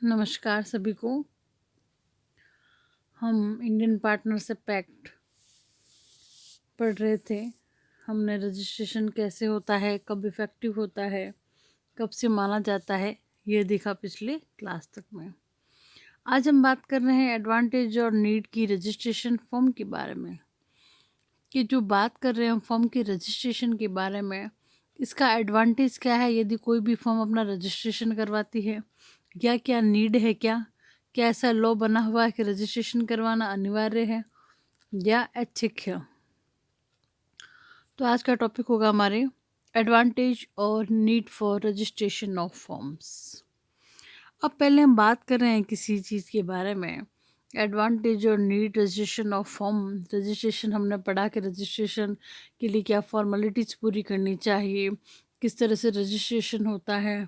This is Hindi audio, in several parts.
नमस्कार सभी को। हम इंडियन पार्टनरशिप एक्ट पढ़ रहे थे। हमने रजिस्ट्रेशन कैसे होता है, कब इफ़ेक्टिव होता है, कब से माना जाता है, ये देखा पिछले क्लास तक में। आज हम बात कर रहे हैं एडवांटेज और नीड की रजिस्ट्रेशन फॉर्म के बारे में। कि जो बात कर रहे हैं हम फॉर्म के रजिस्ट्रेशन के बारे में, इसका एडवांटेज क्या है यदि कोई भी फॉर्म अपना रजिस्ट्रेशन करवाती है, या क्या नीड है, क्या ऐसा लॉ बना हुआ है कि रजिस्ट्रेशन करवाना अनिवार्य है या ऐच्छिक है। तो आज का टॉपिक होगा हमारे एडवांटेज और need for registration of forms. अब पहले हम बात कर रहे हैं किसी चीज़ के बारे में, एडवांटेज और need registration of form. Registration हमने पढ़ा कि रजिस्ट्रेशन के लिए क्या फॉर्मेलिटीज़ पूरी करनी चाहिए, किस तरह से रजिस्ट्रेशन होता है,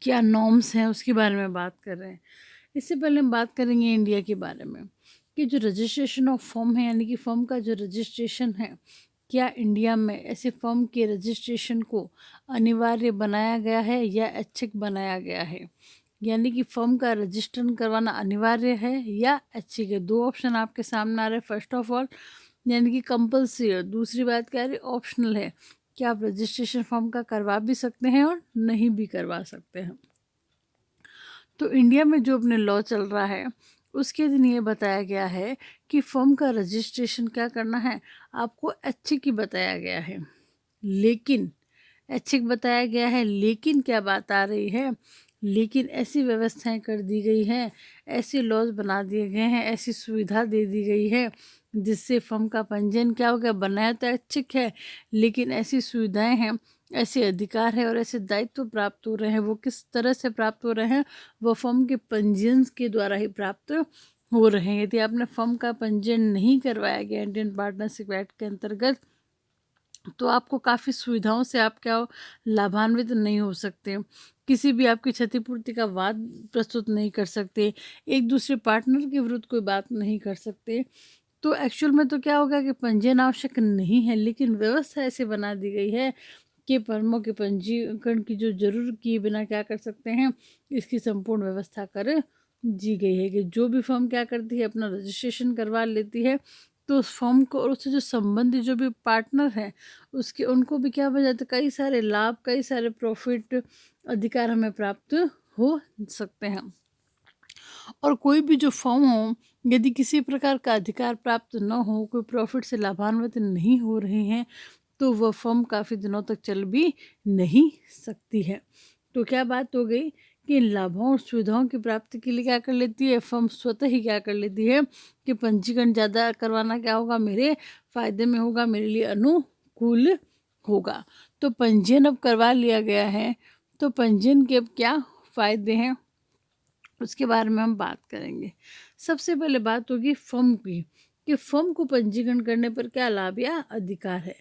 क्या नॉर्म्स हैं, उसके बारे में बात कर रहे हैं। इससे पहले हम बात करेंगे इंडिया के बारे में कि जो रजिस्ट्रेशन ऑफ फॉर्म है, यानी कि फॉर्म का जो रजिस्ट्रेशन है, क्या इंडिया में ऐसे फॉर्म के रजिस्ट्रेशन को अनिवार्य बनाया गया है या ऐच्छिक बनाया गया है। यानी कि फॉर्म का रजिस्ट्रेशन करवाना अनिवार्य है या ऐच्छिक है। दो ऑप्शन आपके सामने आ रहे हैं। फर्स्ट ऑफ ऑल यानी कि कंपल्सरी है, दूसरी बात क्या है, ऑप्शनल है कि आप रजिस्ट्रेशन फॉर्म का करवा भी सकते हैं और नहीं भी करवा सकते हैं। तो इंडिया में जो अपने लॉ चल रहा है उसके दिन ये बताया गया है कि फॉर्म का रजिस्ट्रेशन क्या करना है, आपको ऐच्छिक ही बताया गया है। लेकिन ऐच्छिक बताया गया है, लेकिन क्या बात आ रही है, लेकिन ऐसी व्यवस्थाएं कर दी गई हैं, ऐसे लॉज बना दिए गए हैं, ऐसी सुविधा दे दी गई है जिससे फर्म का पंजीयन क्या हो गया, बनाया तो ऐच्छिक है लेकिन ऐसी सुविधाएं हैं, ऐसे अधिकार है और ऐसे दायित्व प्राप्त हो रहे हैं। वो किस तरह से प्राप्त हो रहे हैं, वो फर्म के पंजीयन के द्वारा ही प्राप्त हो रहे हैं। यदि आपने फर्म का पंजीयन नहीं करवाया गया इंडियन पार्टनरशिप एक्ट के अंतर्गत, तो आपको काफ़ी सुविधाओं से आप क्या लाभान्वित नहीं हो सकते, किसी भी आपकी क्षतिपूर्ति का वाद प्रस्तुत नहीं कर सकते, एक दूसरे पार्टनर के विरुद्ध कोई बात नहीं कर सकते। तो एक्चुअल में तो क्या होगा कि पंजीयन आवश्यक नहीं है, लेकिन व्यवस्था ऐसे बना दी गई है कि फर्मों के पंजीकरण की जो जरूर किए बिना क्या कर सकते हैं, इसकी संपूर्ण व्यवस्था कर दी गई है कि जो भी फर्म क्या करती है, अपना रजिस्ट्रेशन करवा लेती है, तो उस फर्म को और उससे जो संबंधित जो भी पार्टनर हैं उसके उनको भी क्या हो जाता है, कई सारे लाभ, कई सारे प्रॉफिट, अधिकार हमें प्राप्त हो सकते हैं। और कोई भी जो फर्म हो, यदि किसी प्रकार का अधिकार प्राप्त न हो, कोई प्रॉफिट से लाभान्वित नहीं हो रहे हैं, तो वह फर्म काफ़ी दिनों तक चल भी नहीं सकती है। तो क्या बात हो गई कि इन लाभों और सुविधाओं की प्राप्ति के लिए क्या कर लेती है फर्म, स्वतः ही क्या कर लेती है कि पंजीकरण ज़्यादा करवाना क्या होगा, मेरे फ़ायदे में होगा, मेरे लिए अनुकूल होगा। तो पंजीयन अब करवा लिया गया है, तो पंजीयन के अब क्या फ़ायदे हैं उसके बारे में हम बात करेंगे। सबसे पहले बात होगी फर्म की कि फर्म को पंजीकरण करने पर क्या लाभ या अधिकार है।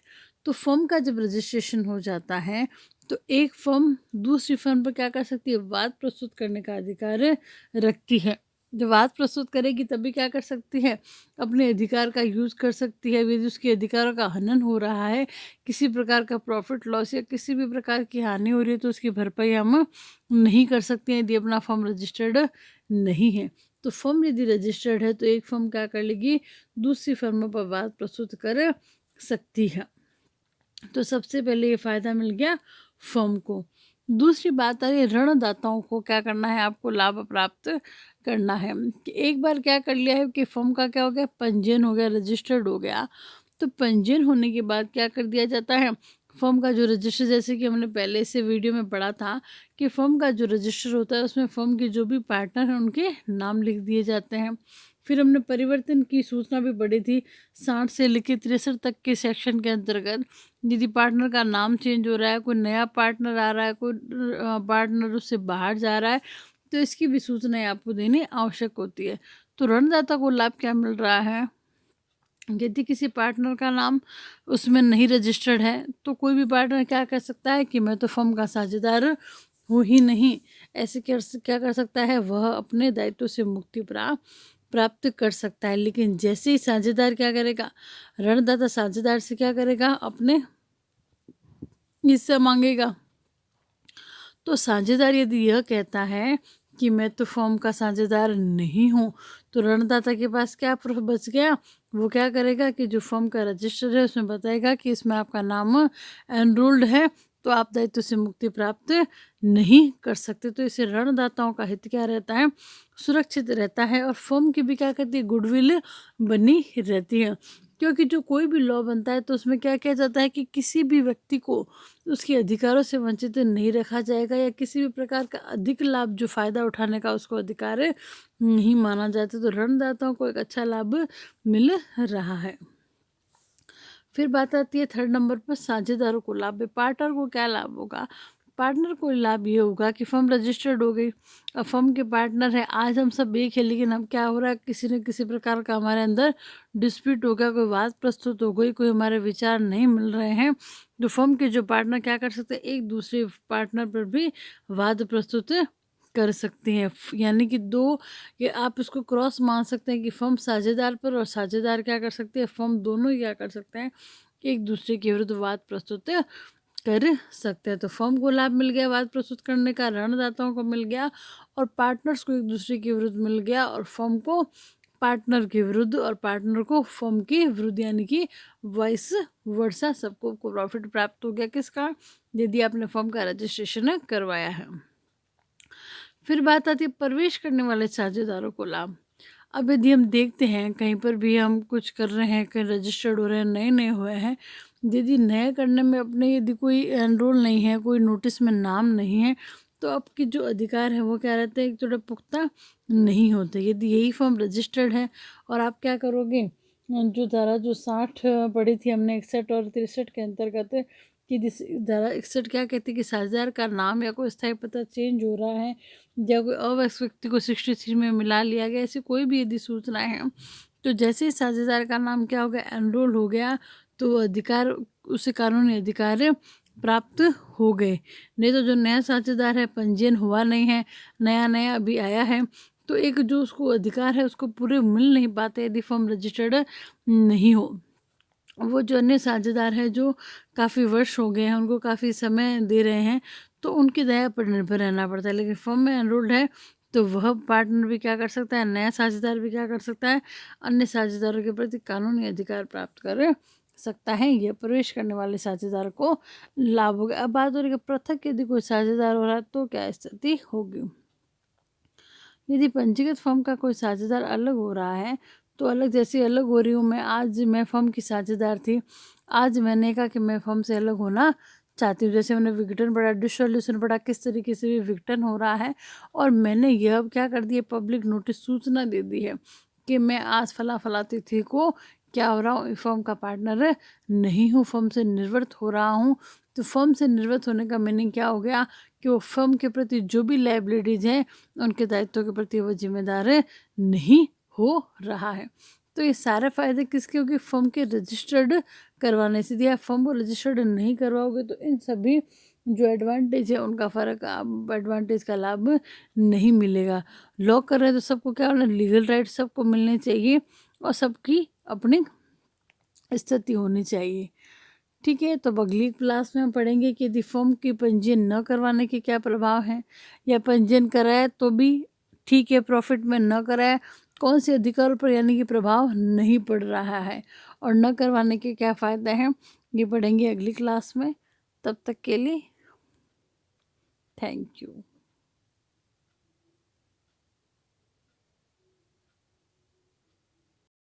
तो फर्म का जब रजिस्ट्रेशन हो जाता है तो एक फर्म दूसरी फर्म पर क्या कर सकती है, वाद प्रस्तुत करने का अधिकार रखती है। जब वाद प्रस्तुत करेगी तभी क्या कर सकती है, अपने अधिकार का यूज़ कर सकती है। यदि उसके अधिकारों का हनन हो रहा है, किसी प्रकार का प्रॉफिट लॉस या किसी भी प्रकार की हानि हो रही है, तो उसकी भरपाई हम नहीं कर सकते हैं यदि अपना फर्म रजिस्टर्ड नहीं है। तो फर्म यदि रजिस्टर्ड है तो एक फर्म क्या कर लेगी, दूसरी फर्मों पर वाद प्रस्तुत कर सकती है। तो सबसे पहले ये फ़ायदा मिल गया फर्म को। दूसरी बात आ रही है ऋणदाताओं को क्या करना है, आपको लाभ प्राप्त करना है कि एक बार क्या कर लिया है कि फर्म का क्या हो गया, पंजीयन हो गया, रजिस्टर्ड हो गया। तो पंजीयन होने के बाद क्या कर दिया जाता है, फर्म का जो रजिस्टर, जैसे कि हमने पहले से वीडियो में पढ़ा था कि फर्म का जो रजिस्टर होता है उसमें फर्म के जो भी पार्टनर हैं उनके नाम लिख दिए जाते हैं। फिर हमने परिवर्तन की सूचना भी पढ़ी थी 60 से लेकर 63 तक के सेक्शन के अंतर्गत। यदि पार्टनर का नाम चेंज हो रहा है, कोई नया पार्टनर आ रहा है, कोई पार्टनर उससे बाहर जा रहा है, तो इसकी भी सूचनाएं आपको देनी आवश्यक होती है। तो ऋणदाता को लाभ क्या मिल रहा है, यदि किसी पार्टनर का नाम उसमें नहीं रजिस्टर्ड है तो कोई भी पार्टनर क्या कर सकता है कि मैं तो फर्म का साझेदार हूँ ही नहीं, ऐसे क्या कर सकता है, वह अपने दायित्व से मुक्ति प्राप्त कर सकता है। लेकिन जैसे ही साझेदार क्या करेगा, ऋणदाता साझेदार से क्या करेगा, अपने हिस्सा मांगेगा। तो साझेदार यदि यह कहता है कि मैं तो फर्म का साझेदार नहीं हूँ, तो ऋणदाता के पास क्या प्रूफ बच गया? वो क्या करेगा कि जो फर्म का रजिस्टर है उसमें बताएगा कि इसमें आपका नाम एनरोल्ड है, तो आप दायित्व से मुक्ति प्राप्त नहीं कर सकते। तो इससे ऋणदाताओं का हित क्या रहता है? सुरक्षित रहता है, और फर्म की भी क्या करती है? गुडविल बनी रहती है। क्योंकि जो कोई भी लॉ बनता है तो उसमें क्या किया जाता है कि किसी भी व्यक्ति को उसके अधिकारों से वंचित नहीं रखा जाएगा, या किसी भी प्रकार का अधिक लाभ जो फ़ायदा उठाने का उसको अधिकार नहीं माना जाता। तो ऋणदाताओं को एक अच्छा लाभ मिल रहा है। फिर बात आती है थर्ड नंबर पर साझेदारों को लाभ। पार्टनर को क्या लाभ होगा? पार्टनर को लाभ ये होगा कि फर्म रजिस्टर्ड हो गई, अब फर्म के पार्टनर है, आज हम सब एक है, लेकिन हम क्या हो रहा है, किसी न किसी प्रकार का हमारे अंदर डिस्प्यूट हो गया, कोई बात प्रस्तुत हो गई, कोई हमारे विचार नहीं मिल रहे हैं, तो फर्म के जो पार्टनर क्या कर सकते हैं? एक दूसरे पार्टनर पर भी वाद प्रस्तुत कर सकती हैं। यानी कि दो, ये आप इसको क्रॉस मान सकते हैं कि फर्म साझेदार पर, और साझेदार क्या कर सकते हैं? फर्म दोनों ही क्या कर सकते हैं? एक दूसरे के विरुद्ध वाद प्रस्तुत कर सकते हैं। तो फर्म को लाभ मिल गया वाद प्रस्तुत करने का, ऋणदाताओं को मिल गया, और पार्टनर्स को एक दूसरे के विरुद्ध मिल गया, और फर्म को पार्टनर के विरुद्ध, और पार्टनर को फर्म के विरुद्ध, यानी कि वाइस वर्सा सबको प्रॉफिट प्राप्त हो गया। किसका? यदि आपने फर्म का रजिस्ट्रेशन करवाया है। फिर बात आती है प्रवेश करने वाले साझेदारों को लाभ। अब यदि हम देखते हैं कहीं पर भी हम कुछ कर रहे हैं, कहीं रजिस्टर्ड हो रहे हैं, नए नए हुए हैं, यदि नए करने में अपने यदि कोई एनरोल नहीं है, कोई नोटिस में नाम नहीं है, तो आपके जो अधिकार है वो क्या रहते हैं? एक थोड़ा पुख्ता नहीं होते। यदि यही फॉर्म रजिस्टर्ड है और आप क्या करोगे, जो धारा जो 60 पढ़ी थी हमने 61 और 63 के अंतर्गत, कि जिस धारा 61 क्या कहती है कि साझेदार का नाम या कोई स्थायी पता चेंज हो रहा है, या कोई अवयस्क व्यक्ति को 63 में मिला लिया गया, ऐसी कोई भी यदि सूचनाएं हैं, तो जैसे ही साझेदार का नाम क्या हो गया? एनरोल हो गया, तो अधिकार, उसे कानूनी अधिकार प्राप्त हो गए। नहीं तो जो नया साझेदार है, पंजीयन हुआ नहीं है, नया नया अभी आया है, तो एक जो उसको अधिकार है उसको पूरे मिल नहीं पाते यदि फर्म रजिस्टर्ड नहीं हो। वो जो अन्य साझेदार है जो काफ़ी वर्ष हो गए हैं, उनको काफ़ी समय दे रहे हैं, तो उनकी दया पर निर्भर रहना पड़ता है। लेकिन फर्म में एनरोल्ड है तो वह पार्टनर भी क्या कर सकता है? नया साझेदार भी क्या कर सकता है? अन्य साझेदारों के प्रति कानूनी अधिकार प्राप्त कर सकता है। यह प्रवेश करने वाले साझेदार को लाभ होगा। अब बात हो रही है पृथक यदि कोई साझेदार हो रहा है तो क्या स्थिति होगी? यदि पंजीकृत फर्म का कोई साझेदार अलग हो रहा है, तो अलग, जैसे अलग हो रही हूँ मैं, आज मैं फर्म की साझेदार थी, आज मैंने कहा कि मैं फर्म से अलग होना चाहती हूँ, जैसे मैंने विघटन पढ़ा, डिसोल्यूशन पढ़ा, किस तरीके से भी विघटन हो रहा है, और मैंने यह अब क्या कर दिया? पब्लिक नोटिस, सूचना दे दी है कि मैं आज फला फला तिथि को क्या हो रहा हूँ? फर्म का पार्टनर नहीं हूँ, फर्म से निर्वृत्त हो रहा हूँ। तो फर्म से निर्वृत्त होने का मीनिंग क्या हो गया? कि वो फर्म के प्रति जो भी लाइबिलिटीज़ हैं, उनके दायित्वों के प्रति वो जिम्मेदार नहीं हो रहा है। तो ये सारे फ़ायदे किसके होंगे? फर्म के रजिस्टर्ड करवाने से। यदि आप फर्म को रजिस्टर्ड नहीं करवाओगे तो इन सभी जो एडवांटेज है उनका फ़र्क, आप एडवांटेज का लाभ नहीं मिलेगा। लॉ कर रहे हैं तो सबको क्या होना? लीगल राइट सबको मिलने चाहिए, और सबकी अपनी स्थिति होनी चाहिए। ठीक है, तो अब अगली क्लास में हम पढ़ेंगे कि यदि फर्म की पंजीयन न करवाने के क्या प्रभाव हैं, या पंजीयन कराए तो भी ठीक है, प्रॉफिट में न कराए कौन से अधिकारों पर यानी कि प्रभाव नहीं पड़ रहा है, और न करवाने के क्या फ़ायदे हैं, ये पढ़ेंगे अगली क्लास में। तब तक के लिए थैंक यू।